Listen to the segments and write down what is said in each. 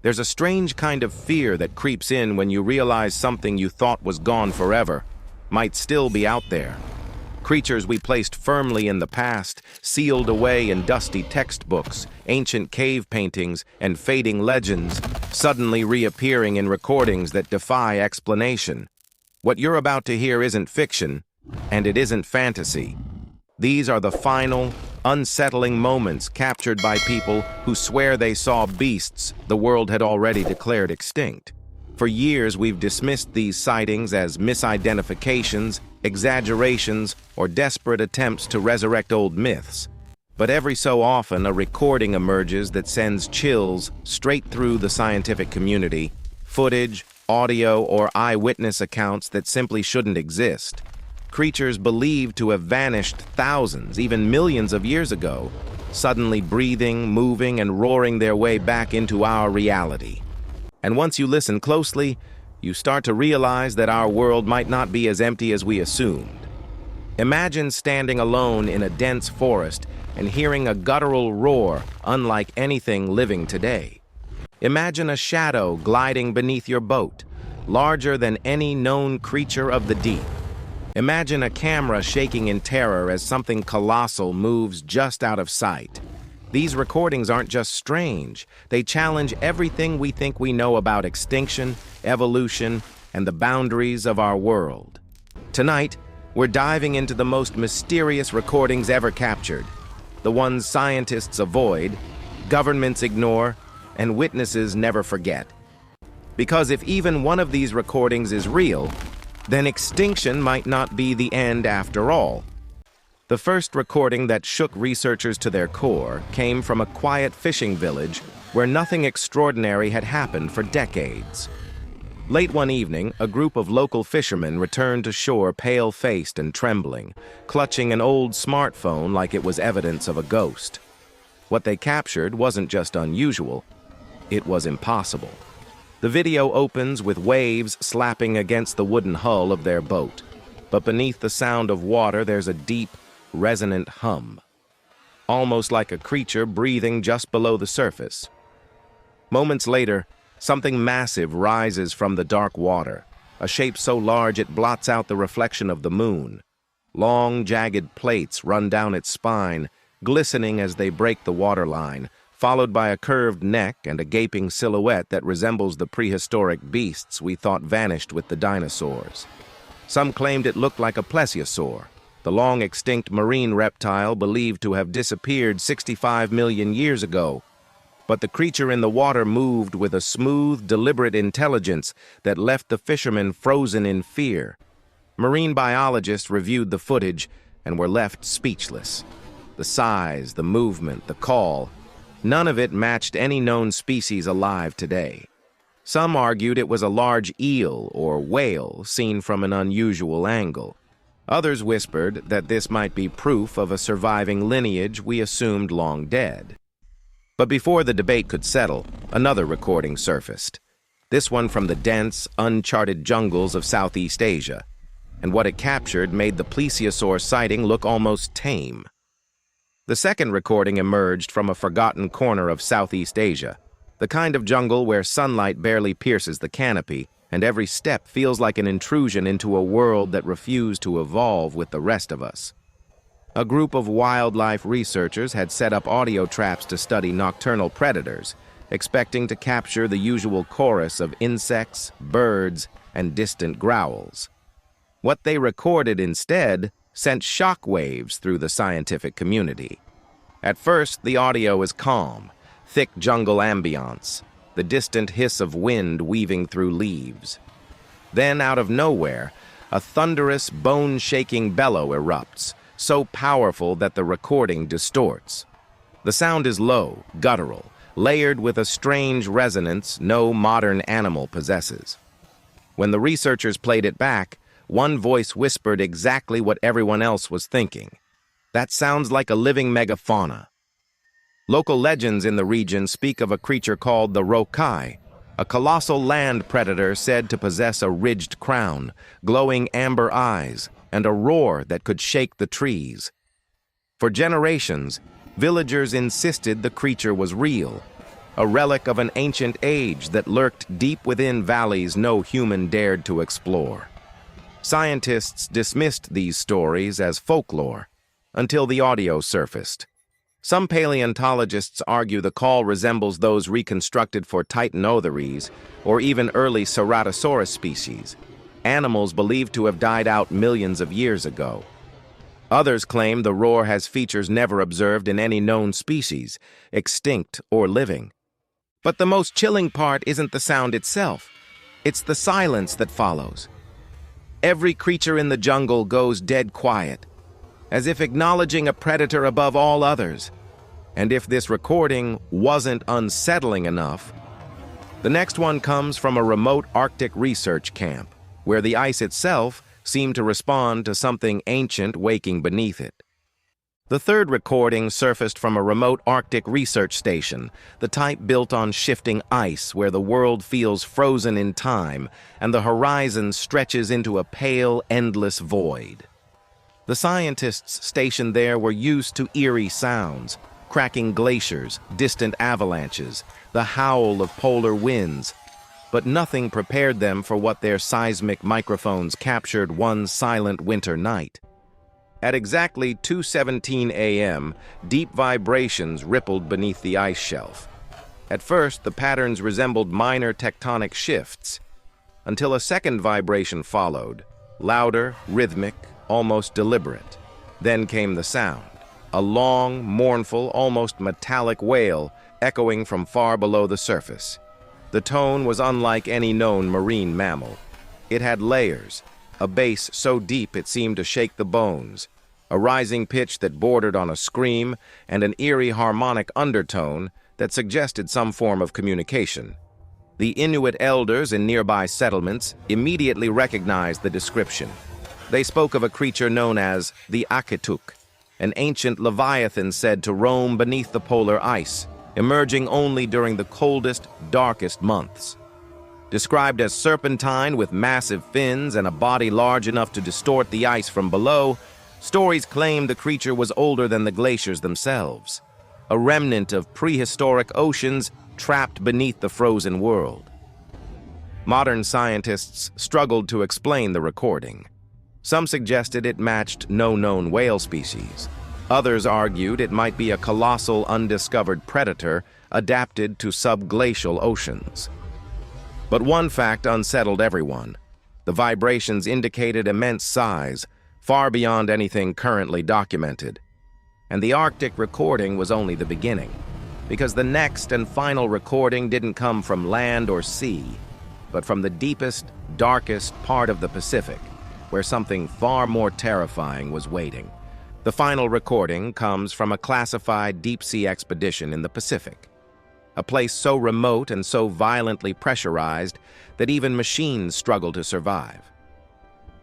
There's a strange kind of fear that creeps in when you realize something you thought was gone forever might still be out there. Creatures we placed firmly in the past, sealed away in dusty textbooks, ancient cave paintings, and fading legends, suddenly reappearing in recordings that defy explanation. What you're about to hear isn't fiction, and it isn't fantasy. These are the final, unsettling moments captured by people who swear they saw beasts the world had already declared extinct. For years, we've dismissed these sightings as misidentifications, exaggerations, or desperate attempts to resurrect old myths. But every so often, a recording emerges that sends chills straight through the scientific community, footage, audio, or eyewitness accounts that simply shouldn't exist. Creatures believed to have vanished thousands, even millions of years ago, suddenly breathing, moving, and roaring their way back into our reality. And once you listen closely, you start to realize that our world might not be as empty as we assumed. Imagine standing alone in a dense forest and hearing a guttural roar unlike anything living today. Imagine a shadow gliding beneath your boat, larger than any known creature of the deep. Imagine a camera shaking in terror as something colossal moves just out of sight. These recordings aren't just strange, they challenge everything we think we know about extinction, evolution, and the boundaries of our world. Tonight, we're diving into the most mysterious recordings ever captured, the ones scientists avoid, governments ignore, and witnesses never forget. Because if even one of these recordings is real, then extinction might not be the end after all. The first recording that shook researchers to their core came from a quiet fishing village where nothing extraordinary had happened for decades. Late one evening, a group of local fishermen returned to shore pale-faced and trembling, clutching an old smartphone like it was evidence of a ghost. What they captured wasn't just unusual, it was impossible. The video opens with waves slapping against the wooden hull of their boat, but beneath the sound of water there's a deep, resonant hum, almost like a creature breathing just below the surface. Moments later, something massive rises from the dark water, a shape so large it blots out the reflection of the moon. Long, jagged plates run down its spine, glistening as they break the waterline, followed by a curved neck and a gaping silhouette that resembles the prehistoric beasts we thought vanished with the dinosaurs. Some claimed it looked like a plesiosaur, the long-extinct marine reptile believed to have disappeared 65 million years ago. But the creature in the water moved with a smooth, deliberate intelligence that left the fishermen frozen in fear. Marine biologists reviewed the footage and were left speechless. The size, the movement, the call, none of it matched any known species alive today. Some argued it was a large eel or whale seen from an unusual angle. Others whispered that this might be proof of a surviving lineage we assumed long dead. But before the debate could settle, another recording surfaced. This one from the dense, uncharted jungles of Southeast Asia. And what it captured made the plesiosaur sighting look almost tame. The second recording emerged from a forgotten corner of Southeast Asia, the kind of jungle where sunlight barely pierces the canopy, and every step feels like an intrusion into a world that refused to evolve with the rest of us. A group of wildlife researchers had set up audio traps to study nocturnal predators, expecting to capture the usual chorus of insects, birds, and distant growls. What they recorded instead sent shock waves through the scientific community. At first, the audio is calm, thick jungle ambience, the distant hiss of wind weaving through leaves. Then, out of nowhere, a thunderous, bone-shaking bellow erupts, so powerful that the recording distorts. The sound is low, guttural, layered with a strange resonance no modern animal possesses. When the researchers played it back, one voice whispered exactly what everyone else was thinking. That sounds like a living megafauna. Local legends in the region speak of a creature called the roh'kai, a colossal land predator said to possess a ridged crown, glowing amber eyes, and a roar that could shake the trees. For generations, villagers insisted the creature was real, a relic of an ancient age that lurked deep within valleys no human dared to explore. Scientists dismissed these stories as folklore until the audio surfaced. Some paleontologists argue the call resembles those reconstructed for Titanomyres or even early Ceratosaurus species, animals believed to have died out millions of years ago. Others claim the roar has features never observed in any known species, extinct or living. But the most chilling part isn't the sound itself. It's the silence that follows. Every creature in the jungle goes dead quiet, as if acknowledging a predator above all others. And if this recording wasn't unsettling enough, the next one comes from a remote Arctic research camp, where the ice itself seemed to respond to something ancient waking beneath it. The third recording surfaced from a remote Arctic research station, the type built on shifting ice where the world feels frozen in time and the horizon stretches into a pale, endless void. The scientists stationed there were used to eerie sounds, cracking glaciers, distant avalanches, the howl of polar winds, but nothing prepared them for what their seismic microphones captured one silent winter night. At exactly 2:17 a.m., deep vibrations rippled beneath the ice shelf. At first, the patterns resembled minor tectonic shifts, until a second vibration followed, louder, rhythmic, almost deliberate. Then came the sound, a long, mournful, almost metallic wail echoing from far below the surface. The tone was unlike any known marine mammal. It had layers, a bass so deep it seemed to shake the bones, a rising pitch that bordered on a scream, and an eerie harmonic undertone that suggested some form of communication. The Inuit elders in nearby settlements immediately recognized the description. They spoke of a creature known as the Akituk, an ancient leviathan said to roam beneath the polar ice, emerging only during the coldest, darkest months. Described as serpentine with massive fins and a body large enough to distort the ice from below, stories claim the creature was older than the glaciers themselves, a remnant of prehistoric oceans trapped beneath the frozen world. Modern scientists struggled to explain the recording. Some suggested it matched no known whale species. Others argued it might be a colossal undiscovered predator adapted to subglacial oceans. But one fact unsettled everyone. The vibrations indicated immense size, far beyond anything currently documented. And the Arctic recording was only the beginning, because the next and final recording didn't come from land or sea, but from the deepest, darkest part of the Pacific, where something far more terrifying was waiting. The final recording comes from a classified deep-sea expedition in the Pacific, a place so remote and so violently pressurized that even machines struggle to survive.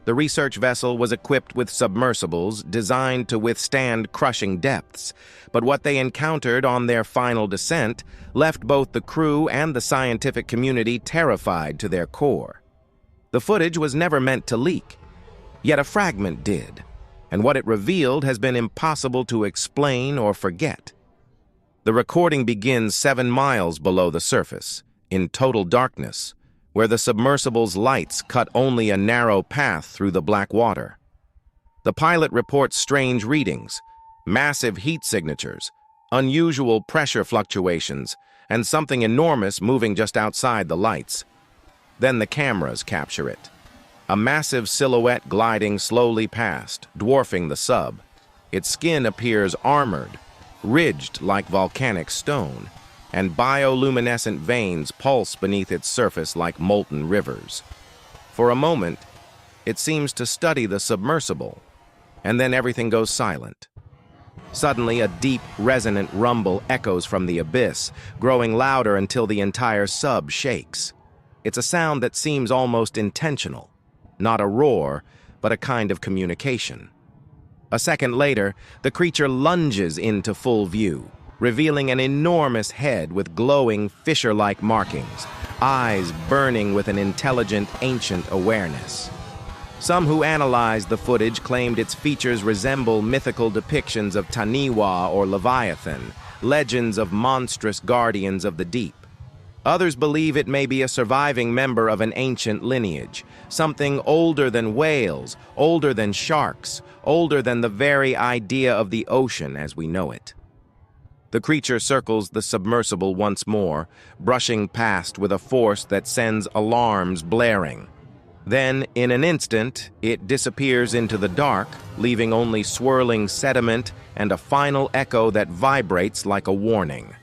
The research vessel was equipped with submersibles designed to withstand crushing depths, but what they encountered on their final descent left both the crew and the scientific community terrified to their core. The footage was never meant to leak, yet a fragment did, and what it revealed has been impossible to explain or forget. The recording begins 7 miles below the surface, in total darkness, where the submersible's lights cut only a narrow path through the black water. The pilot reports strange readings, massive heat signatures, unusual pressure fluctuations, and something enormous moving just outside the lights. Then the cameras capture it. A massive silhouette gliding slowly past, dwarfing the sub. Its skin appears armored, ridged like volcanic stone, and bioluminescent veins pulse beneath its surface like molten rivers. For a moment, it seems to study the submersible, and then everything goes silent. Suddenly, a deep, resonant rumble echoes from the abyss, growing louder until the entire sub shakes. It's a sound that seems almost intentional. Not a roar, but a kind of communication. A second later, the creature lunges into full view, revealing an enormous head with glowing, fissure-like markings, eyes burning with an intelligent, ancient awareness. Some who analyzed the footage claimed its features resemble mythical depictions of Taniwa or Leviathan, legends of monstrous guardians of the deep. Others believe it may be a surviving member of an ancient lineage, something older than whales, older than sharks, older than the very idea of the ocean as we know it. The creature circles the submersible once more, brushing past with a force that sends alarms blaring. Then, in an instant, it disappears into the dark, leaving only swirling sediment and a final echo that vibrates like a warning.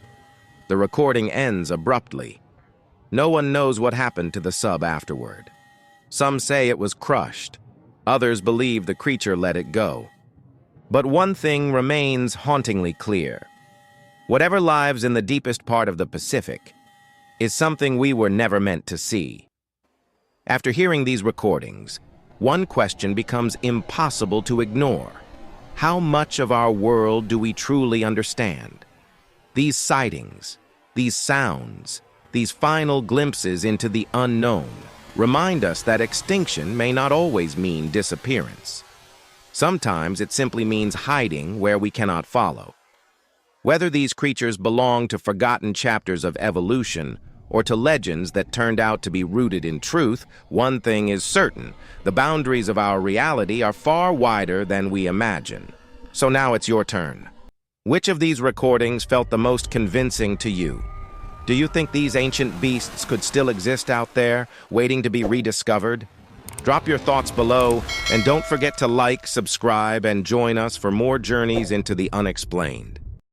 The recording ends abruptly. No one knows what happened to the sub afterward. Some say it was crushed. Others believe the creature let it go. But one thing remains hauntingly clear. Whatever lives in the deepest part of the Pacific is something we were never meant to see. After hearing these recordings, one question becomes impossible to ignore. How much of our world do we truly understand? These sightings, these sounds, these final glimpses into the unknown remind us that extinction may not always mean disappearance. Sometimes it simply means hiding where we cannot follow. Whether these creatures belong to forgotten chapters of evolution or to legends that turned out to be rooted in truth, one thing is certain: the boundaries of our reality are far wider than we imagine. So now it's your turn. Which of these recordings felt the most convincing to you? Do you think these ancient beasts could still exist out there, waiting to be rediscovered? Drop your thoughts below, and don't forget to like, subscribe, and join us for more journeys into the unexplained.